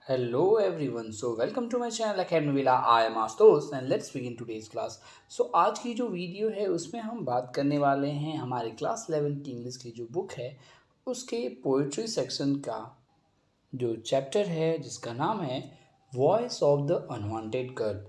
Hello everyone, so welcome to my channel Academy Villa. I am Astos and let's begin today's class. So आज की जो video है उसमें हम बात करने वाले हैं हमारी क्लास 11 की इंग्लिश की जो बुक है उसके पोइट्री सेक्शन का जो चैप्टर है जिसका नाम है voice of the unwanted girl,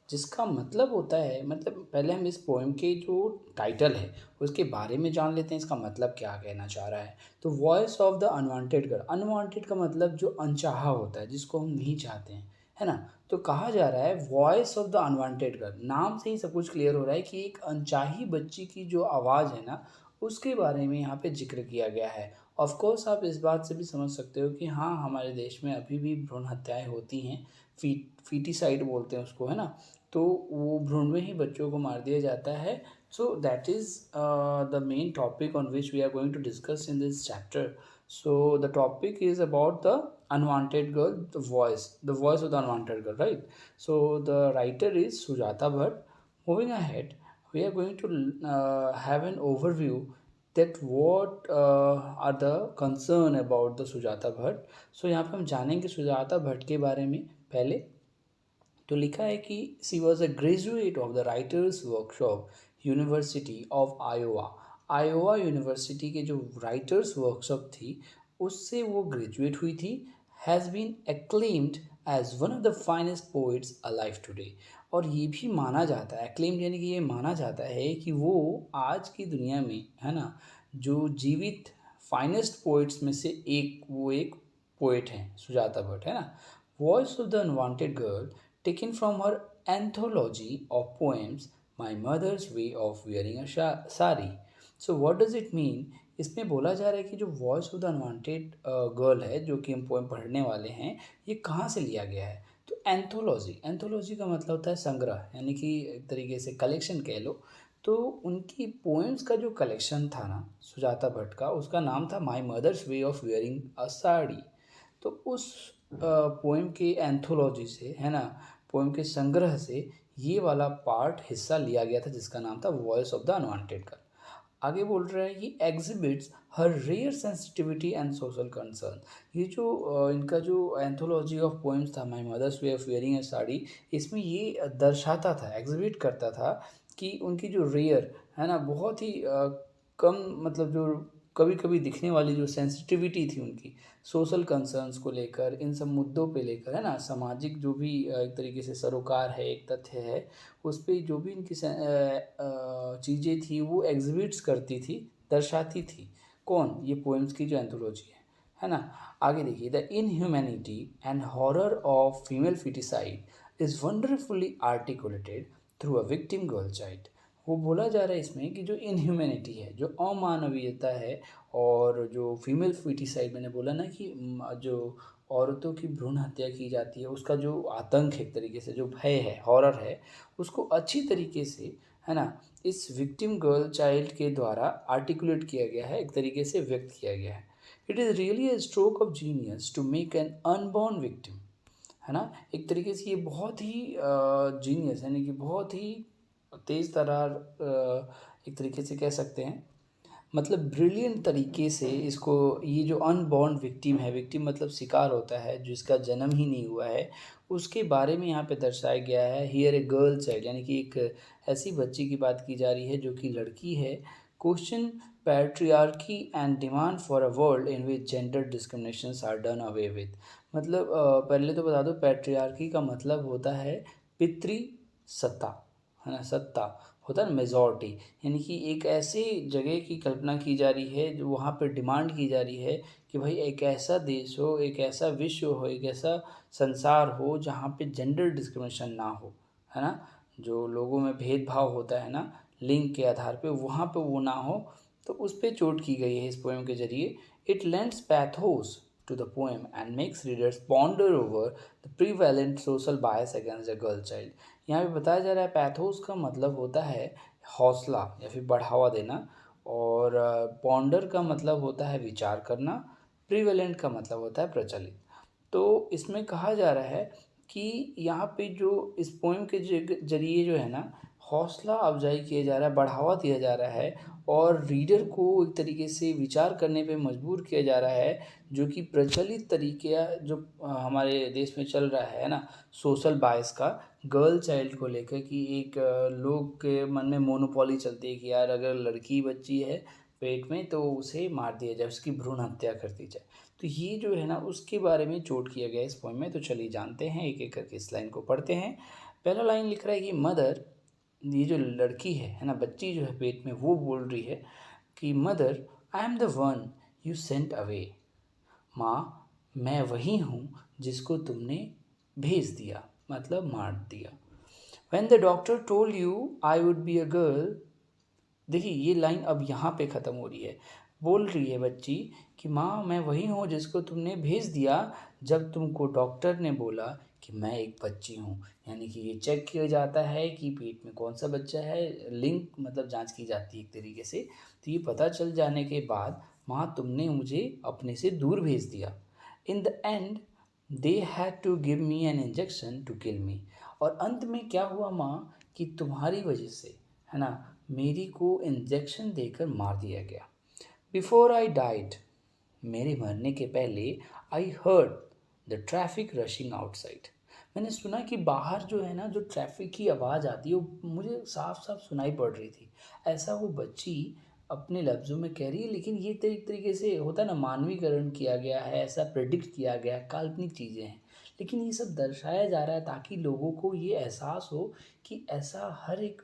जिसका मतलब होता है मतलब पहले हम इस पोएम के जो टाइटल है उसके बारे में जान लेते हैं इसका मतलब क्या कहना चाह रहा है। तो voice of the unwanted girl, unwanted का मतलब जो अनचाहा होता है जिसको हम नहीं चाहते हैं, है ना। तो कहा जा रहा है voice of the unwanted girl, नाम से ही सब कुछ क्लियर हो रहा है कि एक अनचाही बच्ची की जो आवाज़ है ना उसके बारे में यहाँ पे जिक्र किया गया है। ऑफ कोर्स आप इस बात से भी समझ सकते हो कि हाँ हमारे देश में अभी भी भ्रूण हत्याएं होती हैं, फीटिसाइड बोलते हैं उसको, है ना। तो वो भ्रूण में ही बच्चों को मार दिया जाता है। So that is the main topic on which we are going to discuss in this chapter. So the topic is about the unwanted girl, the voice of the unwanted girl, right? So the writer is Sujata Bhatt. Moving ahead, we are going to have an overview that what are the concern about the Sujata Bhatt. So यहाँ पे हम जानेंगे सुजाता भट्ट के बारे में। पहले तो लिखा है कि she was a graduate of the writers workshop university of Iowa. Iowa university के जो राइटर्स वर्कशॉप थी उससे वो ग्रेजुएट हुई थी। Has been acclaimed as one of the finest poets alive today. और ये भी माना जाता है, एक्लेम्ड यानी कि ये माना जाता है कि वो आज की दुनिया में, है ना, जो जीवित फाइनेस्ट पोइट्स में से एक पोइट हैं सुजाता भट्ट, है ना। Voice of the unwanted girl taken from her anthology of poems My Mother's Way of Wearing a Sari. So what does it mean? इसमें बोला जा रहा है कि जो voice of the unwanted girl है जो कि हम पोएम पढ़ने वाले हैं, ये कहाँ से लिया गया है। तो एंथोलॉजी का मतलब होता है संग्रह, यानी कि एक तरीके से कलेक्शन कह लो। तो उनकी पोएम्स का जो कलेक्शन था ना सुजाता भट्ट का, उसका नाम था my mother's way of wearing a sari. तो उस पोएम के एंथोलॉजी से, है ना, पोएम के संग्रह से ये वाला पार्ट हिस्सा लिया गया था जिसका नाम था voice of the unwanted girl. आगे बोल रहा है कि exhibits her rare sensitivity and social concern. ये जो इनका जो एंथोलॉजी ऑफ पोएम्स था my mother's way of wearing a sari, इसमें ये दर्शाता था, एग्जिबिट करता था कि उनकी जो रेयर, है ना, बहुत ही कम, मतलब जो कभी कभी दिखने वाली जो सेंसिटिविटी थी उनकी सोशल कंसर्न्स को लेकर, इन सब मुद्दों पे लेकर, है ना, सामाजिक जो भी एक तरीके से सरोकार है, एक तथ्य है, उस पर जो भी इनकी चीज़ें थी वो एग्जिबिट्स करती थी, दर्शाती थी। कौन? ये पोएम्स की जो एंथोलॉजी है ना। आगे देखिए, the inhumanity and horror of female foeticide is wonderfully articulated through a victim girl child. वो बोला जा रहा है इसमें कि जो इनह्यूमैनिटी है, जो अमानवीयता है, और जो फीमेल फिटिसाइड मैंने बोला ना कि जो औरतों की भ्रूण हत्या की जाती है उसका जो आतंक है, एक तरीके से जो भय है, हॉरर है, उसको अच्छी तरीके से, है ना, इस विक्टिम गर्ल चाइल्ड के द्वारा आर्टिकुलेट किया गया है, एक तरीके से व्यक्त किया गया है। It is really a stroke of genius to make an unborn victim, है ना। एक तरीके से ये बहुत ही जीनियस, यानी कि बहुत ही तेज़ तरार, एक तरीके से कह सकते हैं, मतलब ब्रिलियंट तरीके से इसको, ये जो अनबॉर्न विक्टिम है, विक्टिम मतलब शिकार होता है जिसका जन्म ही नहीं हुआ है, उसके बारे में यहाँ पे दर्शाया गया है। हियर ए गर्ल चाइल्ड, यानी कि एक ऐसी बच्ची की बात की जा रही है जो कि लड़की है। Question patriarchy and demand for a world in which gender discriminations are done away with. मतलब पहले तो बता दो, पैट्रियार्की का मतलब होता है पितृ सत्ता, है ना, सत्ता होता है ना, मेजॉरिटी, यानी कि एक ऐसी जगह की कल्पना की जा रही है जो वहाँ पर डिमांड की जा रही है कि भाई एक ऐसा देश हो, एक ऐसा विश्व हो, एक ऐसा संसार हो जहाँ पे जेंडर डिस्क्रिमिनेशन ना हो, है ना। जो लोगों में भेदभाव होता है ना लिंग के आधार पे, वहाँ पे वो ना हो। तो उस पर चोट की गई है इस पोएम के जरिए। It lends pathos to the poem and makes readers ponder over the prevalent social bias against a girl child. यहाँ पे बताया जा रहा है पैथोस का मतलब होता है हौसला या फिर बढ़ावा देना, और पॉन्डर का मतलब होता है विचार करना, प्रिवेलेंट का मतलब होता है प्रचलित। तो इसमें कहा जा रहा है कि यहाँ पे जो इस पोएम के जरिए जो है ना, हौसला अफजाई किया जा रहा है, बढ़ावा दिया जा रहा है और रीडर को एक तरीके से विचार करने पे मजबूर किया जा रहा है, जो कि प्रचलित तरीके जो हमारे देश में चल रहा है ना, सोशल बायस का गर्ल चाइल्ड को लेकर कि एक लोग के मन में मोनोपोली चलती है कि यार अगर लड़की बच्ची है पेट में तो उसे मार दिया जाए, उसकी भ्रूण हत्या कर दी जाए। तो ये जो है ना उसके बारे में चोट किया गया इस पोएम में। तो चलिए जानते हैं, एक एक करके इस लाइन को पढ़ते हैं। पहला लाइन लिख रहा है कि मदर, ये जो लड़की है ना, बच्ची जो है पेट में, वो बोल रही है कि mother, I am the one you sent away. माँ, मैं वही हूँ जिसको तुमने भेज दिया, मतलब मार दिया। When the doctor told you I would be a girl. देखिए ये लाइन अब यहाँ पे ख़त्म हो रही है। बोल रही है बच्ची कि माँ, मैं वही हूँ जिसको तुमने भेज दिया जब तुमको डॉक्टर ने बोला कि मैं एक बच्ची हूँ। यानी कि ये चेक किया जाता है कि पेट में कौन सा बच्चा है, लिंक मतलब जांच की जाती है एक तरीके से। तो ये पता चल जाने के बाद, माँ तुमने मुझे अपने से दूर भेज दिया। In the end they had to give me an injection to kill me. और अंत में क्या हुआ माँ, कि तुम्हारी वजह से, है ना, मेरी को इंजेक्शन देकर मार दिया गया। बिफोर आई डाइड, मेरे मरने के पहले, I heard the traffic rushing outside. मैंने सुना कि बाहर जो है ना, जो ट्रैफिक की आवाज़ आती है वो मुझे साफ साफ सुनाई पड़ रही थी। ऐसा वो बच्ची अपने लफ्ज़ों में कह रही है, लेकिन ये तो एक तरीके से होता है ना, मानवीकरण किया गया है, ऐसा प्रेडिक्ट किया गया है, काल्पनिक चीज़ें हैं। लेकिन ये सब दर्शाया जा रहा है ताकि लोगों को ये एहसास हो कि ऐसा हर एक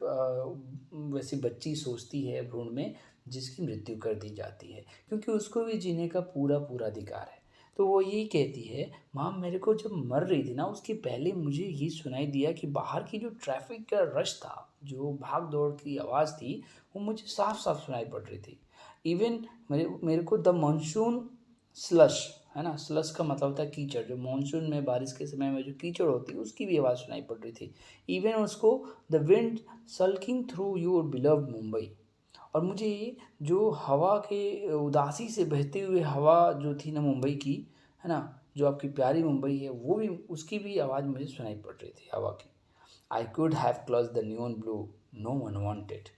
वैसी बच्ची सोचती है भ्रूण में, जिसकी मृत्यु कर दी जाती है, क्योंकि उसको भी जीने का पूरा पूरा अधिकार है। तो वो यही कहती है, माँ मेरे को जब मर रही थी ना, उसके पहले मुझे ये सुनाई दिया कि बाहर की जो ट्रैफिक का रश था, जो भाग दौड़ की आवाज़ थी, वो मुझे साफ साफ सुनाई पड़ रही थी। इवन मेरे मेरे को द मानसून स्लश, है ना, स्लश का मतलब होता है कीचड़, जो मानसून में बारिश के समय में जो कीचड़ होती है उसकी भी आवाज़ सुनाई पड़ रही थी। इवन उसको the wind sulking through your beloved Mumbai. और मुझे जो हवा के उदासी से बहते हुए हवा जो थी ना मुंबई की, है ना, जो आपकी प्यारी मुंबई है, वो भी, उसकी भी आवाज़ मुझे सुनाई पड़ रही थी हवा की। I could have clause the न्यून ब्लू, नो वन वांटेड।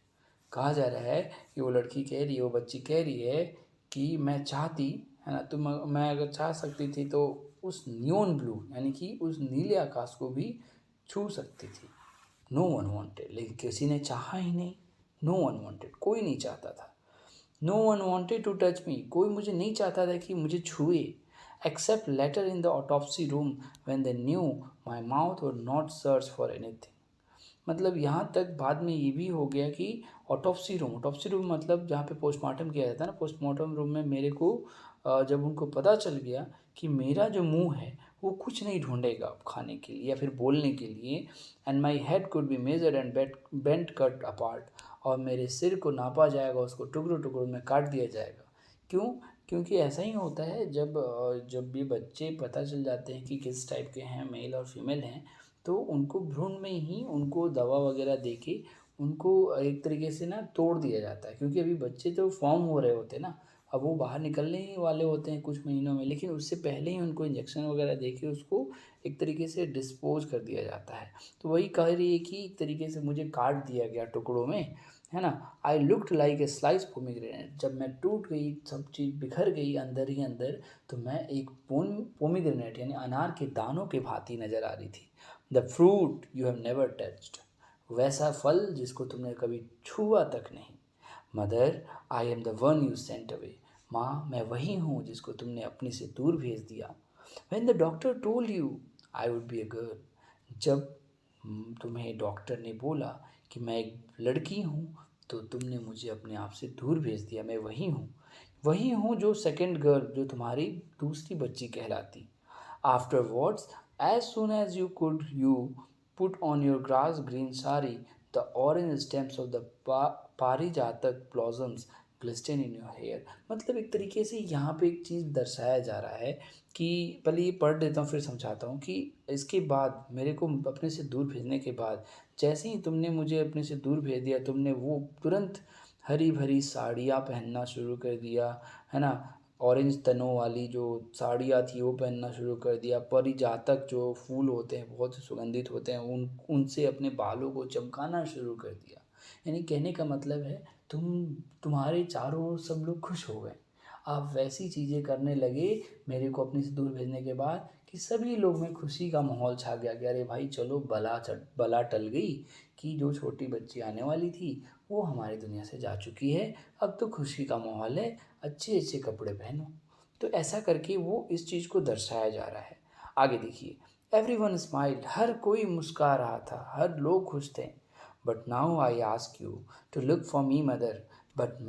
कहा जा रहा है कि वो लड़की कह रही है, वो बच्ची कह रही है कि मैं चाहती, है ना, तो मैं अगर चाह सकती थी तो उस नियॉन ब्लू यानी कि उस नीले आकाश को भी छू सकती थी। नो वन वांटेड, लेकिन किसी ने चाहा ही नहीं। नो वन वांटेड, कोई नहीं चाहता था। No one wanted to touch me, कोई मुझे नहीं चाहता था कि मुझे छुए। Except later in the autopsy room when they knew my mouth would not search for anything. मतलब यहाँ तक बाद में ये भी हो गया कि ऑटोप्सी रूम मतलब जहाँ पे पोस्टमार्टम किया जाता है ना, पोस्टमार्टम रूम में मेरे को जब उनको पता चल गया कि मेरा जो मुंह है वो कुछ नहीं ढूंढेगा खाने के लिए या फिर बोलने के लिए, and my head could be measured and bent cut apart, और मेरे सिर को नापा जाएगा, उसको टुकड़ों टुकड़ों में काट दिया जाएगा। क्यों? क्योंकि ऐसा ही होता है जब भी बच्चे पता चल जाते हैं कि किस टाइप के हैं, मेल और फीमेल हैं, तो उनको भ्रूण में ही उनको दवा वगैरह दे के उनको एक तरीके से ना तोड़ दिया जाता है, क्योंकि अभी बच्चे तो फॉर्म हो रहे होते हैं ना, अब वो बाहर निकलने ही वाले होते हैं कुछ महीनों में, लेकिन उससे पहले ही उनको इंजेक्शन वगैरह दे के उसको एक तरीके से डिस्पोज कर दिया जाता है। तो वही कह रही है कि एक तरीके से मुझे काट दिया गया टुकड़ों में, है ना। I looked like a slice pomegranate, जब मैं टूट गई, सब चीज़ बिखर गई अंदर ही अंदर, तो मैं एक पोमीग्रेनेट यानी अनार के दानों के भांति नज़र आ रही थी। The fruit you have never touched, वैसा फल जिसको तुमने कभी छुआ तक नहीं। Mother, I am the one you sent away, माँ मैं वही हूँ जिसको तुमने अपने से दूर भेज दिया। When the doctor told you I would be a girl, जब तुम्हें डॉक्टर ने बोला कि मैं एक लड़की हूँ, तो तुमने मुझे अपने आप से दूर भेज दिया। मैं वही हूँ जो सेकंड गर्ल, जो तुम्हारी दूसरी बच्ची कहलाती। Afterwards, as soon as you could, you put on your grass green sari, the orange stems of the Parijatak blossoms glisten in your hair। मतलब एक तरीके से यहाँ पे एक चीज़ दर्शाया जा रहा है कि, पहले ये पढ़ देता हूँ फिर समझाता हूँ, कि इसके बाद मेरे को अपने से दूर भेजने के बाद, जैसे ही तुमने मुझे अपने से दूर भेज दिया, तुमने वो तुरंत हरी भरी साड़ियाँ पहनना शुरू कर दिया, है ना, ऑरेंज तनों वाली जो साड़ियाँ थी वो पहनना शुरू कर दिया। पारिजातक जो फूल होते हैं बहुत सुगंधित होते हैं उनसे अपने बालों को चमकाना शुरू कर दिया। यानी कहने का मतलब है तुम्हारे चारों ओर सब लोग खुश हो गए। आप वैसी चीज़ें करने लगे मेरे को अपने से दूर भेजने के बाद कि सभी लोग में खुशी का माहौल छा गया कि अरे भाई चलो बला टल गई कि जो छोटी बच्ची आने वाली थी वो हमारी दुनिया से जा चुकी है। अब तो खुशी का माहौल है, अच्छे अच्छे कपड़े पहनो। तो ऐसा करके वो इस चीज़ को दर्शाया जा रहा है। आगे देखिए, एवरीवन स्माइल्ड, हर कोई मुस्कुरा रहा था, हर लोग खुश थे। But now I ask you to look for me mother, but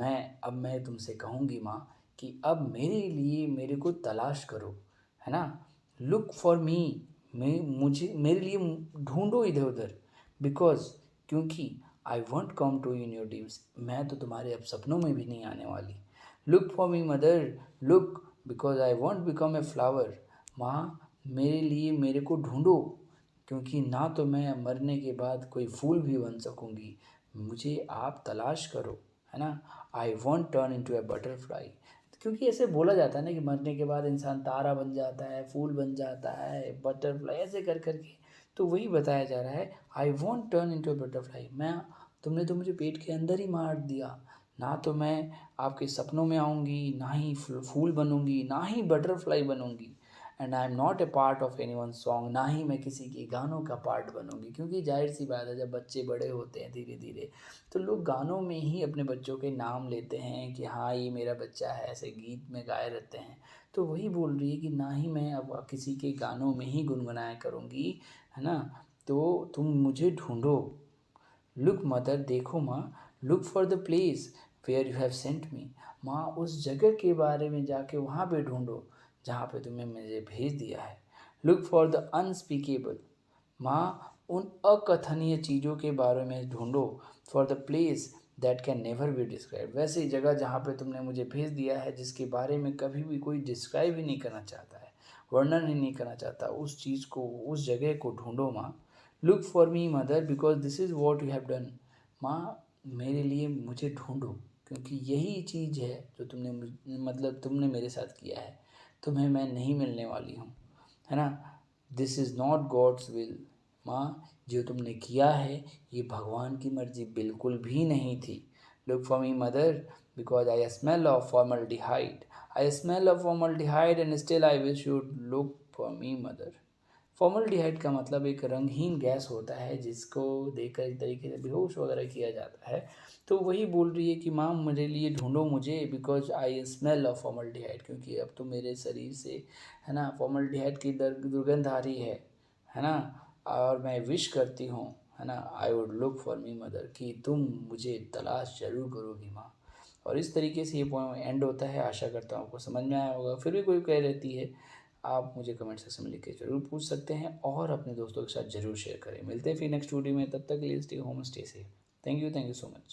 मैं तुमसे कहूँगी माँ कि अब मेरे लिए मेरे को तलाश करो, है ना। लुक फॉर मी, मुझे मेरे लिए ढूंढो इधर उधर। बिकॉज क्योंकि I want come to in your dreams, मैं तो तुम्हारे अब सपनों में भी नहीं आने वाली। Look for me mother, look because I want become a flower, माँ मेरे लिए मेरे को ढूंढो क्योंकि ना तो मैं मरने के बाद कोई फूल भी बन सकूँगी, मुझे आप तलाश करो, है ना। I want turn into A butterfly, क्योंकि ऐसे बोला जाता है ना कि मरने के बाद इंसान तारा बन जाता है, फूल बन जाता है, बटरफ्लाई, ऐसे कर कर के। तो वही बताया जा रहा है, I want turn into A butterfly, तुमने तो मुझे पेट के अंदर ही मार दिया। ना तो मैं आपके सपनों में आऊँगी, ना ही फूल बनूँगी, ना ही बटरफ्लाई बनूँगी। And I am not a part of any one song, ना ही मैं किसी के गानों का पार्ट बनूंगी। क्योंकि जाहिर सी बात है जब बच्चे बड़े होते हैं धीरे धीरे तो लोग गानों में ही अपने बच्चों के नाम लेते हैं कि हाँ ये मेरा बच्चा है, ऐसे गीत में गाए रहते हैं। तो वही बोल रही है कि ना ही मैं अब किसी के गानों में ही गुनगुनाया करूँगी, है ना। तो तुम मुझे ढूंढो, लुक मदर, देखो माँ, look for the place where you have sent me, माँ उस जगह के बारे में जाके वहाँ पे ढूंढो जहाँ पे तुम्हें मुझे भेज दिया है। लुक फॉर द अनस्पीकेबल, माँ उन अकथनीय चीज़ों के बारे में ढूंढो। For the place that can never be describe, वैसी जगह जहाँ पे तुमने मुझे भेज दिया है जिसके बारे में कभी भी कोई डिस्क्राइब ही नहीं करना चाहता है, वर्णन ही नहीं करना चाहता, उस चीज़ को, उस जगह को ढूंढो माँ। Look for me mother because this is what you have done, माँ मेरे लिए मुझे ढूंढो क्योंकि यही चीज़ है जो तुमने मेरे साथ किया है, तुम्हें मैं नहीं मिलने वाली हूँ, है ना। This is not God's will, माँ जो तुमने किया है ये भगवान की मर्जी बिल्कुल भी नहीं थी। Look for me mother because I smell of formaldehyde, I smell of formaldehyde and still I wish you look for me mother. Formaldehyde का मतलब एक रंगहीन गैस होता है जिसको देखकर एक तरीके से बेहोश वगैरह किया जाता है। तो वही बोल रही है कि माँ मेरे लिए ढूंढो मुझे because I smell of formaldehyde, क्योंकि अब तो मेरे शरीर से, है ना, फॉर्मल्डिहाइड की दुर्गंध आ रही है ना। और मैं विश करती हूँ, है ना, I would look for me mother, कि तुम मुझे तलाश जरूर करोगी माँ। और इस तरीके से ये पोएम एंड होता है। आशा करता हूँ आपको समझ में आया होगा। फिर भी कोई कह रहती है आप मुझे कमेंट सेक्शन में लिख के ज़रूर पूछ सकते हैं और अपने दोस्तों के साथ ज़रूर शेयर करें। मिलते हैं फिर नेक्स्ट वीडियो में, तब तक के लिए stay home, stay safe. Thank you so much.